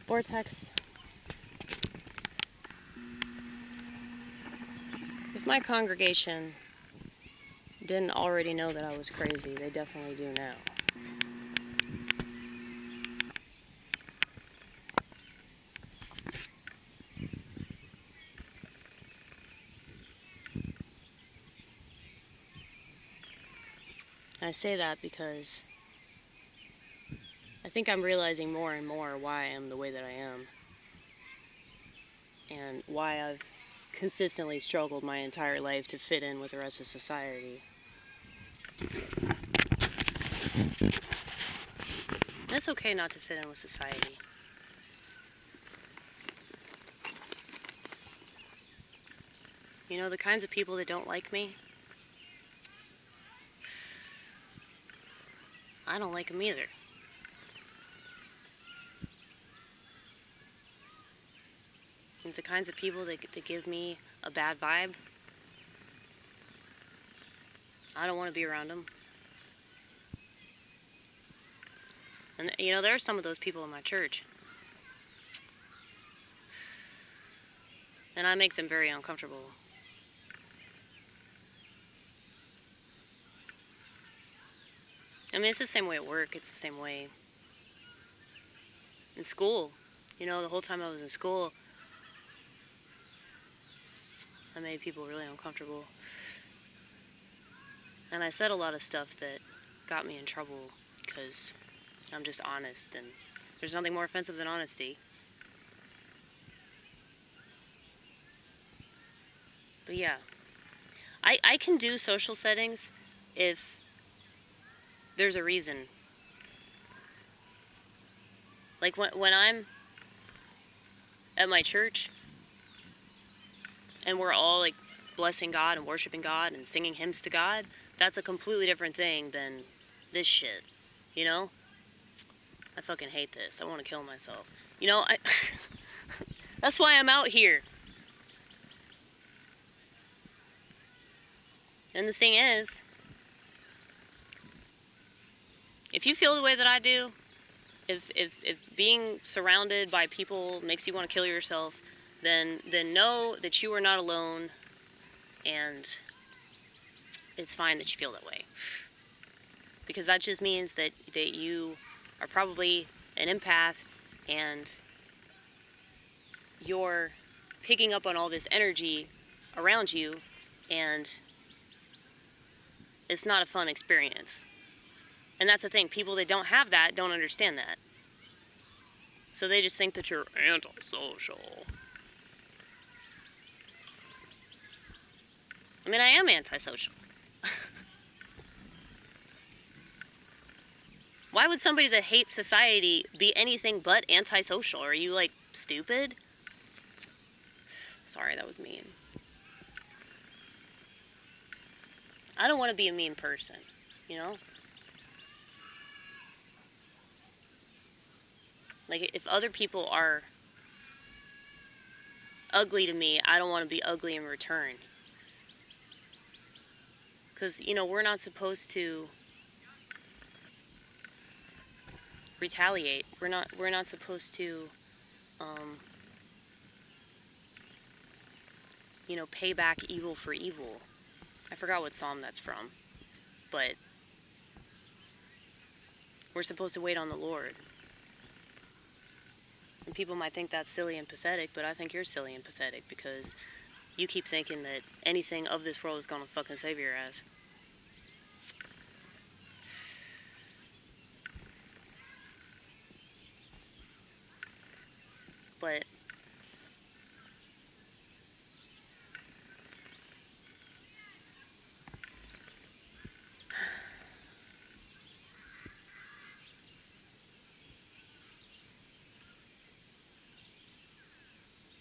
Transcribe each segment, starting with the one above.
Vortex. If my congregation didn't already know that I was crazy, they definitely do now. I say that because I think I'm realizing more and more why I am the way that I am, and why I've consistently struggled my entire life to fit in with the rest of society. And it's okay not to fit in with society. You know, the kinds of people that don't like me, I don't like them either. And the kinds of people that give me a bad vibe, I don't want to be around them. And you know, there are some of those people in my church, and I make them very uncomfortable. I mean, it's the same way at work, it's the same way in school. You know, the whole time I was in school, I made people really uncomfortable. And I said a lot of stuff that got me in trouble because I'm just honest, and there's nothing more offensive than honesty. But yeah, I can do social settings if there's a reason. Like when I'm at my church and we're all like blessing God and worshiping God and singing hymns to God, that's a completely different thing than this shit, you know? I fucking hate this. I want to kill myself. You know, that's why I'm out here. And the thing is, if you feel the way that I do, if being surrounded by people makes you want to kill yourself, then know that you are not alone, and it's fine that you feel that way. Because that just means that you are probably an empath, and you're picking up on all this energy around you, and it's not a fun experience. And that's the thing, people that don't have that don't understand that. So they just think that you're antisocial. I mean, I am antisocial. Why would somebody that hates society be anything but antisocial? Are you, like, stupid? Sorry, that was mean. I don't want to be a mean person, you know? Like, if other people are ugly to me, I don't want to be ugly in return. Because, you know, we're not supposed to retaliate. We're not supposed to, you know, pay back evil for evil. I forgot what psalm that's from. But we're supposed to wait on the Lord. And people might think that's silly and pathetic, but I think you're silly and pathetic because you keep thinking that anything of this world is gonna fucking save your ass. But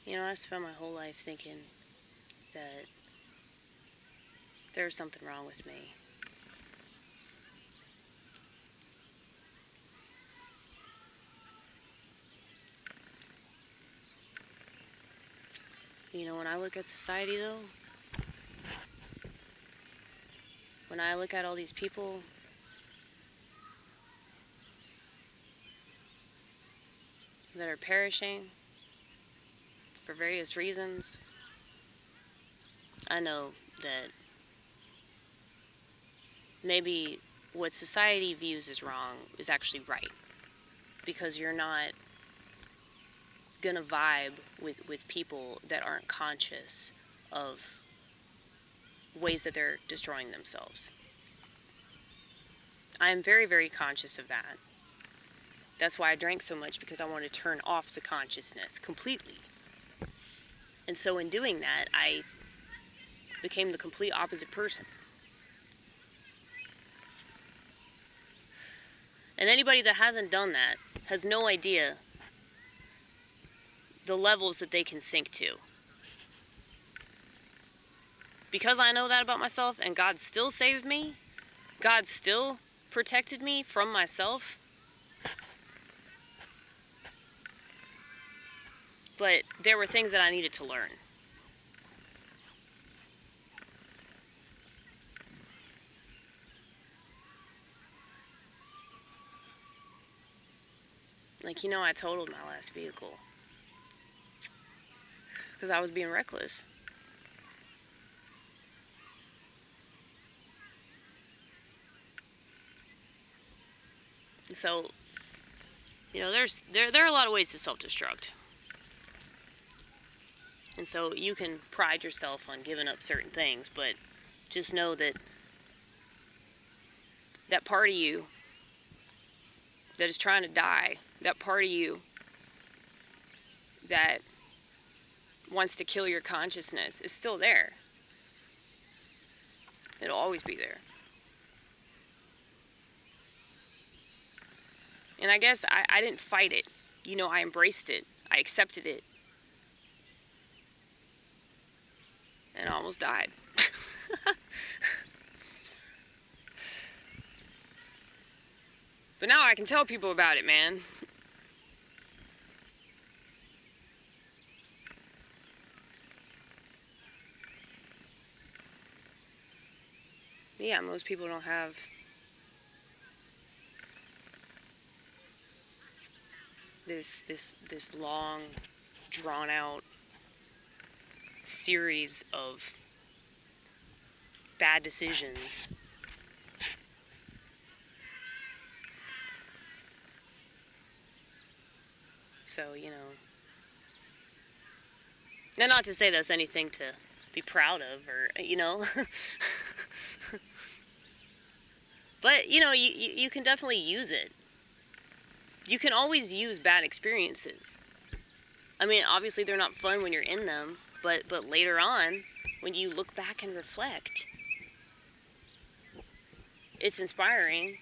you know, I spent my whole life thinking that there's something wrong with me. You know, when I look at society, though, when I look at all these people, that are perishing for various reasons. I know that maybe what society views as wrong is actually right, because you're not gonna vibe with people that aren't conscious of ways that they're destroying themselves. I am very, very conscious of that. That's why I drank so much, because I wanted to turn off the consciousness completely. And so in doing that, I became the complete opposite person. And anybody that hasn't done that has no idea the levels that they can sink to. Because I know that about myself, and God still saved me, God still protected me from myself. But there were things that I needed to learn. Like, I totaled my last vehicle because I was being reckless. So, there are a lot of ways to self-destruct. And so you can pride yourself on giving up certain things, but just know that that part of you that is trying to die, that part of you that wants to kill your consciousness is still there. It'll always be there. And I guess I didn't fight it. I embraced it. I accepted it. And I almost died. But now I can tell people about it, man. Yeah, most people don't have this long, drawn out series of bad decisions. So, and not to say that's anything to be proud of, or, but, you can definitely use it. You can always use bad experiences. I mean, obviously they're not fun when you're in them, but later on, when you look back and reflect, it's inspiring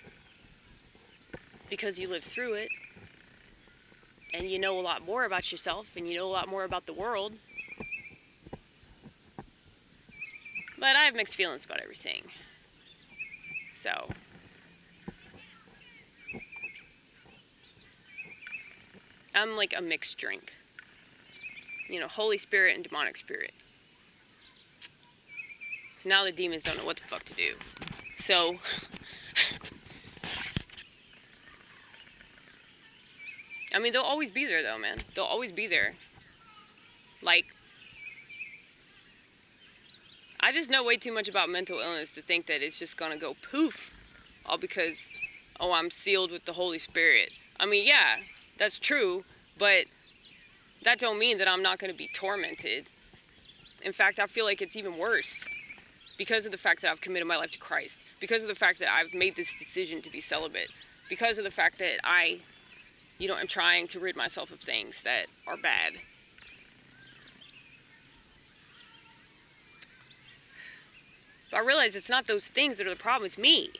because you lived through it, and you know a lot more about yourself, and you know a lot more about the world. But I have mixed feelings about everything. So, I'm like a mixed drink. Holy Spirit and demonic spirit. So now the demons don't know what the fuck to do. So, I mean, they'll always be there though, man. They'll always be there. Like, I just know way too much about mental illness to think that it's just gonna go poof. All because, I'm sealed with the Holy Spirit. I mean, yeah, that's true, but that don't mean that I'm not gonna be tormented. In fact, I feel like it's even worse because of the fact that I've committed my life to Christ, because of the fact that I've made this decision to be celibate, because of the fact that I, am trying to rid myself of things that are bad. But I realize it's not those things that are the problem, it's me.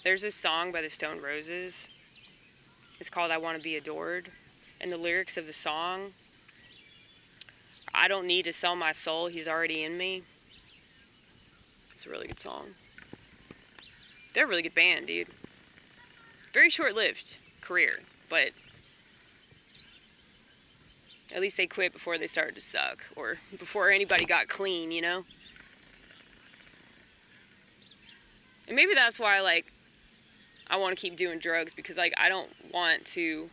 There's this song by the Stone Roses. It's called I Want to Be Adored. And the lyrics of the song, I don't need to sell my soul, he's already in me. It's a really good song. They're a really good band, dude. Very short-lived career, but at least they quit before they started to suck, or before anybody got clean, And maybe that's why, like, I want to keep doing drugs, because, like, I don't want to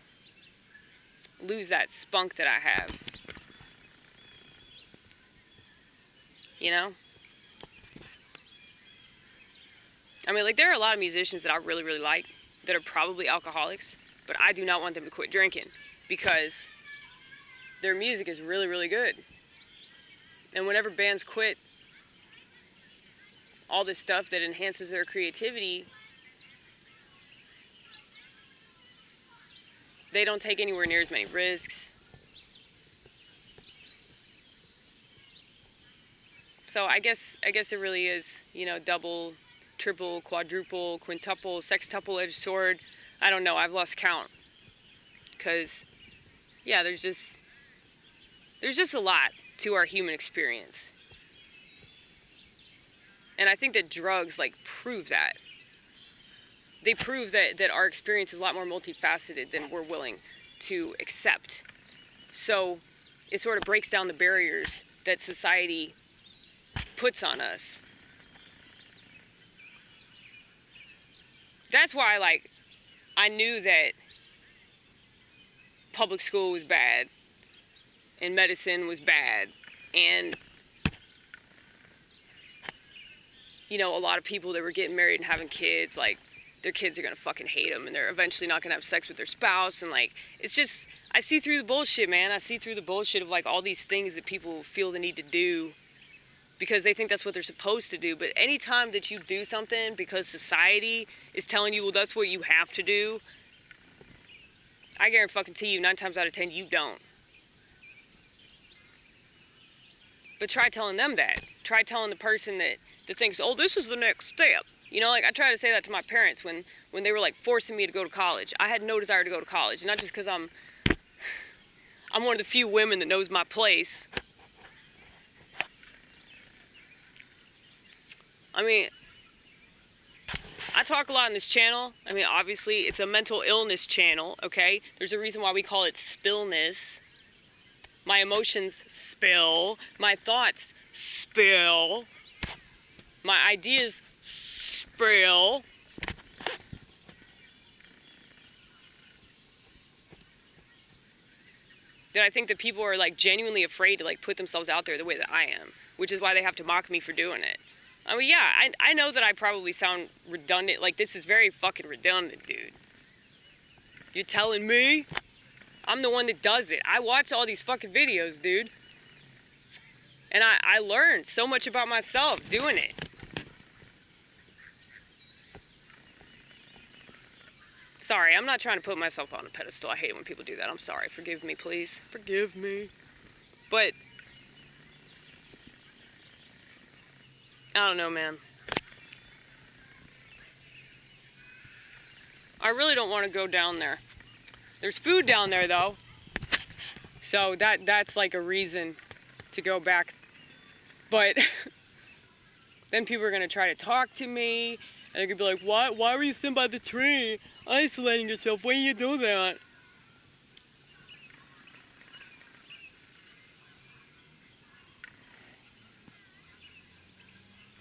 lose that spunk that I have. You know? I mean, like, there are a lot of musicians that I really, really like that are probably alcoholics, but I do not want them to quit drinking because their music is really, really good. And whenever bands quit all this stuff that enhances their creativity, they don't take anywhere near as many risks. So I guess it really is, you know, double, triple, quadruple, quintuple, sextuple edged sword. I don't know, I've lost count. Because, yeah, there's just a lot to our human experience. And I think that drugs, like, prove that. They prove that our experience is a lot more multifaceted than we're willing to accept. So it sort of breaks down the barriers that society puts on us. That's why, like, I knew that public school was bad and medicine was bad, and, you know, a lot of people that were getting married and having kids, like, their kids are gonna fucking hate them, and they're eventually not gonna have sex with their spouse, and, like, it's just, I see through the bullshit, man. I see through the bullshit of, like, all these things that people feel the need to do because they think that's what they're supposed to do. But anytime that you do something because society is telling you, well, that's what you have to do, I guarantee you 9 times out of 10 you don't. But try telling them that. Try telling the person that thinks, oh, this is the next step. You know, like, I try to say that to my parents when they were, like, forcing me to go to college. I had no desire to go to college, not just because I'm one of the few women that knows my place. I mean, I talk a lot on this channel. I mean, obviously, it's a mental illness channel, okay? There's a reason why we call it spillness. My emotions spill. My thoughts spill. My ideas spill. That I think that people are, like, genuinely afraid to, like, put themselves out there the way that I am, which is why they have to mock me for doing it. I mean, yeah, I know that I probably sound redundant. Like, this is very fucking redundant, dude. You're telling me? I'm the one that does it. I watch all these fucking videos, dude. And I learned so much about myself doing it. Sorry, I'm not trying to put myself on a pedestal. I hate it when people do that. I'm sorry. Forgive me, please. Forgive me. But I don't know, man. I really don't want to go down there. There's food down there, though. So that's like a reason to go back. But then people are going to try to talk to me. And they're going to be like, why were you sitting by the tree, isolating yourself? Why do you do that?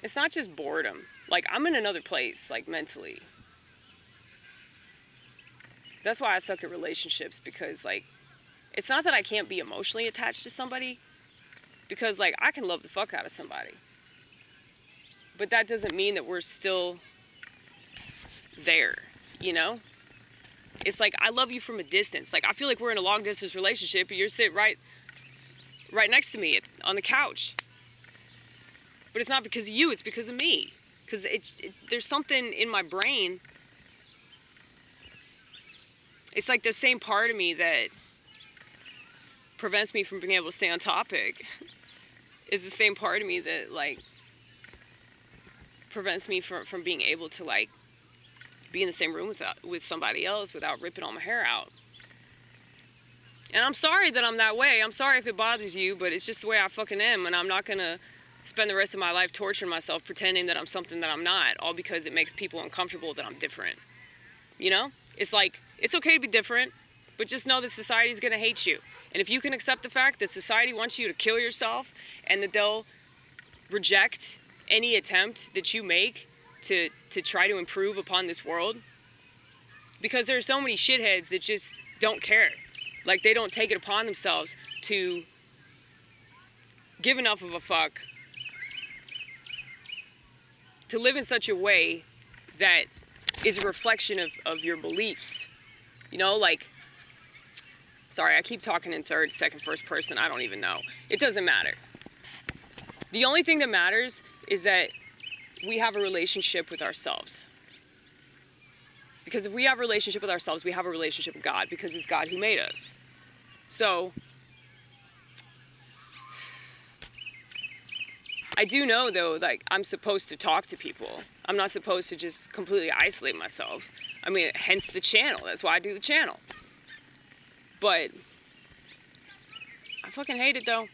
It's not just boredom. Like, I'm in another place, like, mentally. That's why I suck at relationships, because, like, it's not that I can't be emotionally attached to somebody, because, like, I can love the fuck out of somebody. But that doesn't mean that we're still there, you know? It's like, I love you from a distance. Like, I feel like we're in a long distance relationship, and you're sitting right next to me on the couch. But it's not because of you, it's because of me. Because there's something in my brain. It's like the same part of me that prevents me from being able to stay on topic is the same part of me that, like, prevents me from being able to, like, be in the same room with somebody else without ripping all my hair out. And I'm sorry that I'm that way. I'm sorry if it bothers you, but it's just the way I fucking am, and I'm not gonna spend the rest of my life torturing myself pretending that I'm something that I'm not, all because it makes people uncomfortable that I'm different. You know? It's like, it's okay to be different, but just know that society's gonna hate you. And if you can accept the fact that society wants you to kill yourself and that they'll reject any attempt that you make to try to improve upon this world, because there's so many shitheads that just don't care. Like, they don't take it upon themselves to give enough of a fuck to live in such a way that is a reflection of your beliefs. You know, like, sorry, I keep talking in third, second, first person. I don't even know. It doesn't matter. The only thing that matters is that we have a relationship with ourselves. Because if we have a relationship with ourselves, we have a relationship with God, because it's God who made us. So, I do know, though, like, I'm supposed to talk to people. I'm not supposed to just completely isolate myself. I mean, hence the channel. That's why I do the channel. But I fucking hate it, though.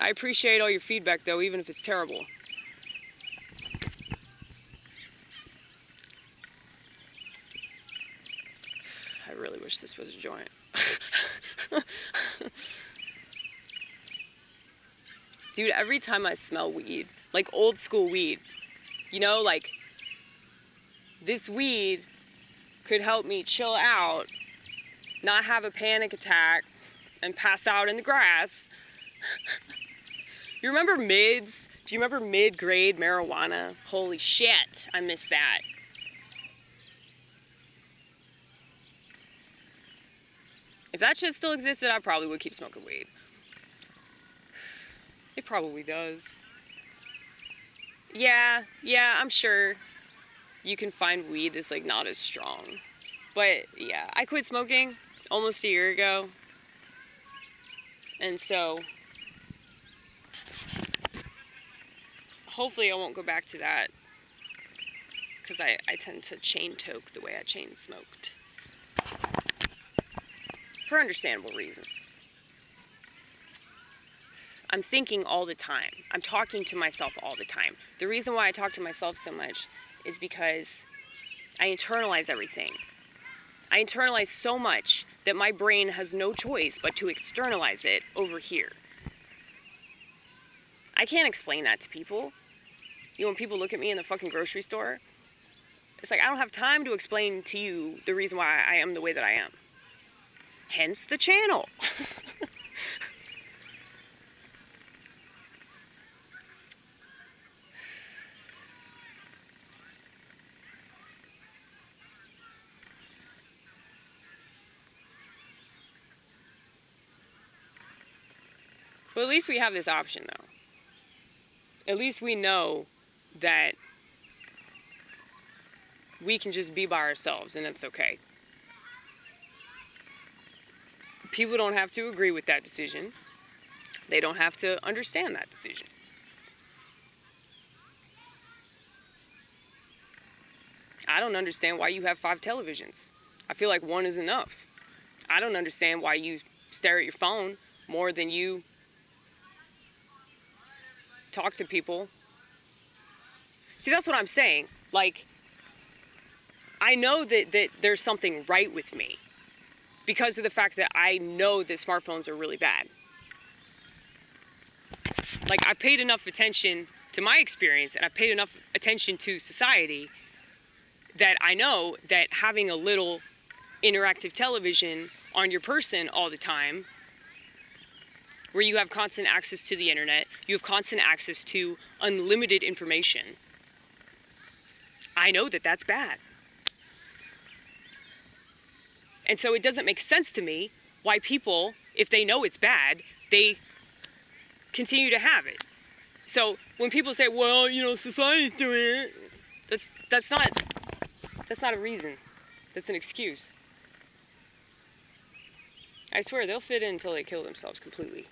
I appreciate all your feedback, though, even if it's terrible. I really wish this was a joint. Dude, every time I smell weed, like old school weed, you know, like, this weed could help me chill out, not have a panic attack, and pass out in the grass. You remember mids? Do you remember mid-grade marijuana? Holy shit, I miss that. If that shit still existed, I probably would keep smoking weed. It probably does. Yeah, I'm sure you can find weed that's, like, not as strong. But, yeah, I quit smoking almost a year ago. And so, hopefully I won't go back to that. Because I tend to chain toke the way I chain smoked. For understandable reasons. I'm thinking all the time. I'm talking to myself all the time. The reason why I talk to myself so much is because I internalize everything. I internalize so much that my brain has no choice but to externalize it over here. I can't explain that to people. You know, when people look at me in the fucking grocery store, it's like, I don't have time to explain to you the reason why I am the way that I am. Hence the channel. But at least we have this option, though. At least we know that we can just be by ourselves, and that's okay. People don't have to agree with that decision. They don't have to understand that decision. I don't understand why you have 5 televisions. I feel like one is enough. I don't understand why you stare at your phone more than you talk to people. See, that's what I'm saying. Like, I know that there's something right with me because of the fact that I know that smartphones are really bad. Like, I paid enough attention to my experience and I paid enough attention to society that I know that having a little interactive television on your person all the time, where you have constant access to the internet, you have constant access to unlimited information, I know that that's bad. And so it doesn't make sense to me why people, if they know it's bad, they continue to have it. So when people say, well, you know, society's doing it, that's not a reason. That's an excuse. I swear, they'll fit in until they kill themselves completely.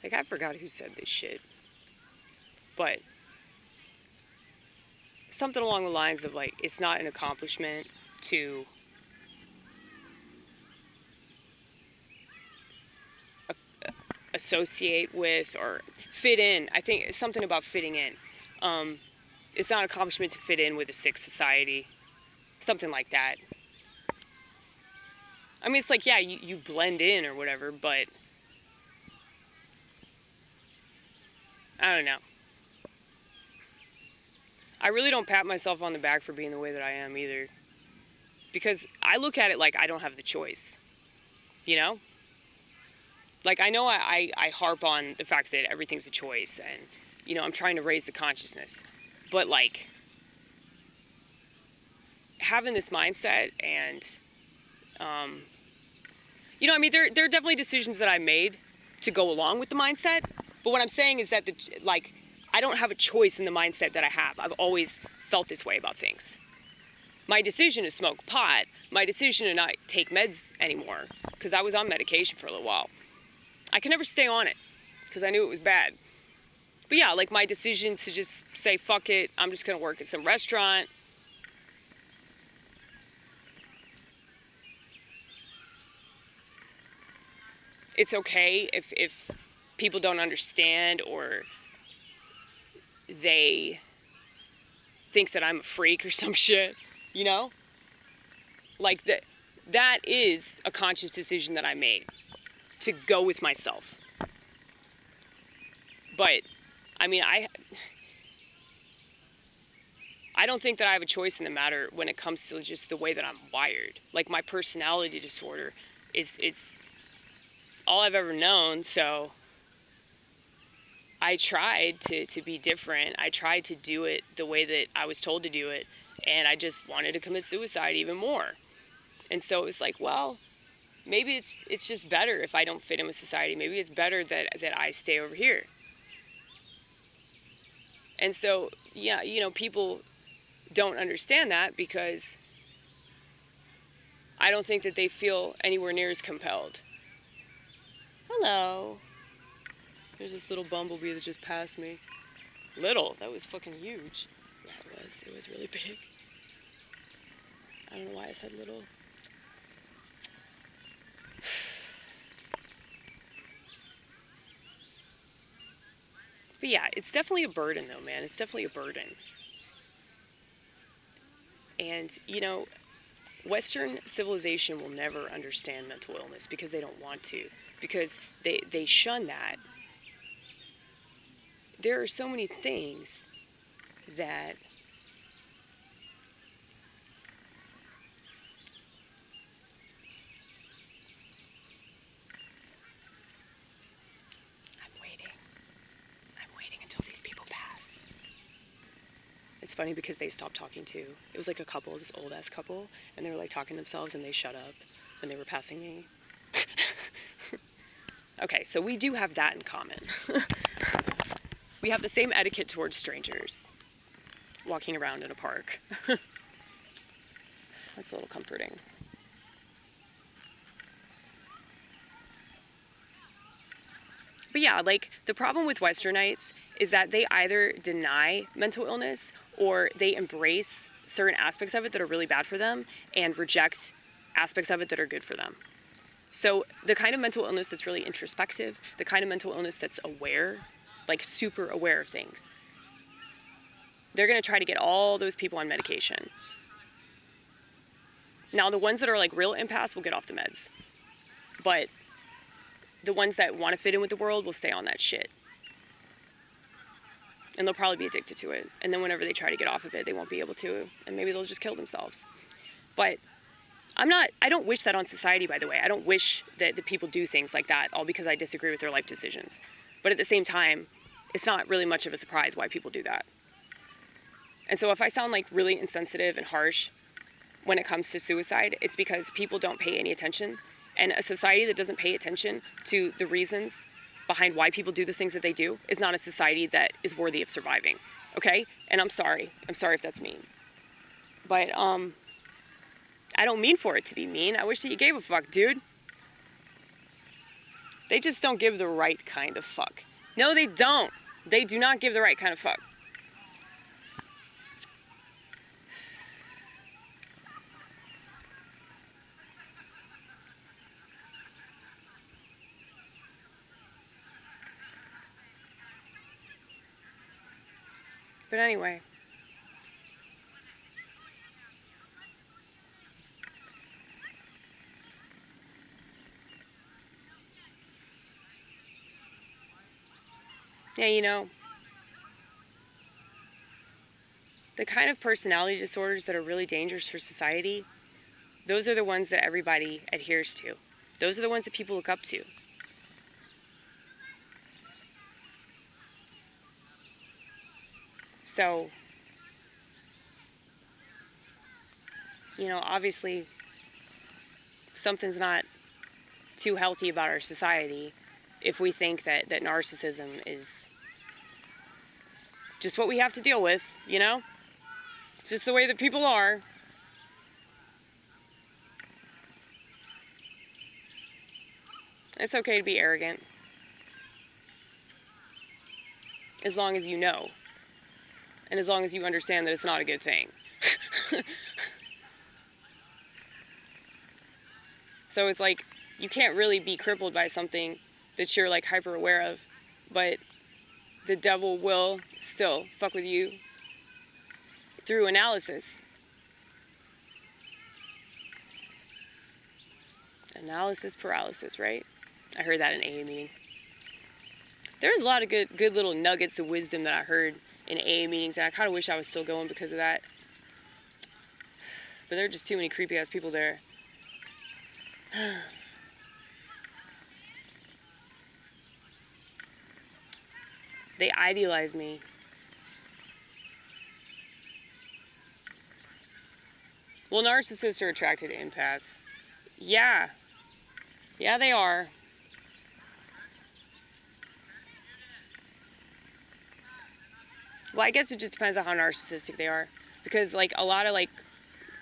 Like, I forgot who said this shit. But something along the lines of, like, it's not an accomplishment to associate with or fit in. I think it's something about fitting in. It's not an accomplishment to fit in with a sick society. Something like that. I mean, it's like, yeah, you blend in or whatever, but I don't know. I really don't pat myself on the back for being the way that I am either. Because I look at it like I don't have the choice. You know? Like, I know I harp on the fact that everything's a choice and, you know, I'm trying to raise the consciousness. But, like, having this mindset and, you know, I mean, there are definitely decisions that I made to go along with the mindset. But what I'm saying is that, I don't have a choice in the mindset that I have. I've always felt this way about things. My decision to smoke pot, my decision to not take meds anymore, because I was on medication for a little while. I could never stay on it, because I knew it was bad. But yeah, like my decision to just say, fuck it, I'm just going to work at some restaurant. It's okay if people don't understand or they think that I'm a freak or some shit, you know? Like that is a conscious decision that I made to go with myself. But I mean, I don't think that I have a choice in the matter when it comes to just the way that I'm wired. Like my personality disorder is all I've ever known, so I tried to be different. I tried to do it the way that I was told to do it, and I just wanted to commit suicide even more. And so it was like, well, maybe it's just better if I don't fit in with society. Maybe it's better that I stay over here. And so, yeah, you know, people don't understand that because I don't think that they feel anywhere near as compelled. Hello. There's this little bumblebee that just passed me. Little? That was fucking huge. Yeah, it was. It was really big. I don't know why I said little. But yeah, it's definitely a burden though, man. It's definitely a burden. And, you know, Western civilization will never understand mental illness because they don't want to. Because they shun that. There are so many things that I'm waiting until these people pass. It's funny because they stopped talking too. It was like a couple, this old ass couple, and they were like talking to themselves and they shut up when they were passing me. Okay, so we do have that in common. We have the same etiquette towards strangers, walking around in a park. That's a little comforting. But yeah, like the problem with Westernites is that they either deny mental illness or they embrace certain aspects of it that are really bad for them and reject aspects of it that are good for them. So the kind of mental illness that's really introspective, the kind of mental illness that's aware, like super aware of things, they're going to try to get all those people on medication. Now, the ones that are like real empaths will get off the meds. But the ones that want to fit in with the world will stay on that shit. And they'll probably be addicted to it. And then whenever they try to get off of it, they won't be able to. And maybe they'll just kill themselves. But I don't wish that on society, by the way. I don't wish that the people do things like that, all because I disagree with their life decisions. But at the same time, it's not really much of a surprise why people do that. And so if I sound like really insensitive and harsh when it comes to suicide, it's because people don't pay any attention. And a society that doesn't pay attention to the reasons behind why people do the things that they do is not a society that is worthy of surviving. Okay? And I'm sorry if that's mean. But, I don't mean for it to be mean. I wish that you gave a fuck, dude. They just don't give the right kind of fuck. No, they don't. They do not give the right kind of fuck. But anyway. Yeah, you know, the kind of personality disorders that are really dangerous for society, those are the ones that everybody adheres to. Those are the ones that people look up to. So, you know, obviously, something's not too healthy about our society if we think that narcissism is just what we have to deal with, you know? It's just the way that people are. It's okay to be arrogant. As long as you know. And as long as you understand that it's not a good thing. So it's like, you can't really be crippled by something that you're like hyper aware of, but the devil will still fuck with you through analysis. Analysis paralysis, right? I heard that in AA meeting. There's a lot of good little nuggets of wisdom that I heard in AA meetings, and I kind of wish I was still going because of that. But there are just too many creepy ass people there. They idealize me. Well, narcissists are attracted to empaths. Yeah. Yeah, they are. Well, I guess it just depends on how narcissistic they are. Because, like, a lot of, like,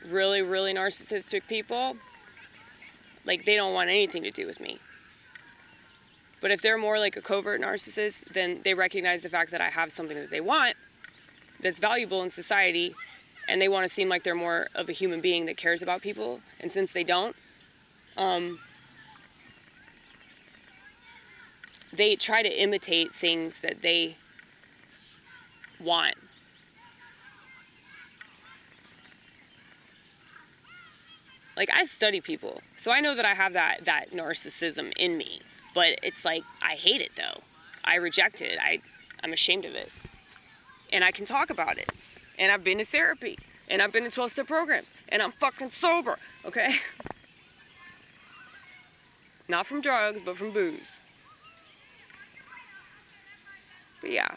really, really narcissistic people, like, they don't want anything to do with me. But if they're more like a covert narcissist, then they recognize the fact that I have something that they want that's valuable in society, and they want to seem like they're more of a human being that cares about people. And since they don't, they try to imitate things that they want. Like, I study people, so I know that I have that narcissism in me. But it's like, I hate it though. I reject it. I'm ashamed of it. And I can talk about it. And I've been to therapy. And I've been to 12-step programs. And I'm fucking sober, okay? Not from drugs, but from booze. But yeah.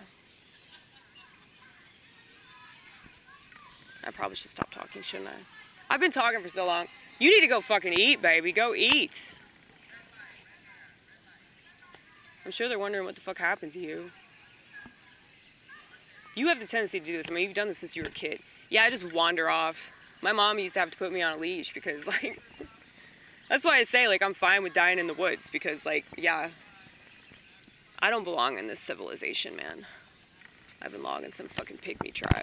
I probably should stop talking, shouldn't I? I've been talking for so long. You need to go fucking eat, baby. Go eat. I'm sure they're wondering what the fuck happened to you. You have the tendency to do this. I mean, you've done this since you were a kid. Yeah, I just wander off. My mom used to have to put me on a leash because, like, that's why I say, like, I'm fine with dying in the woods because, like, yeah, I don't belong in this civilization, man. I belong in some fucking pygmy tribe.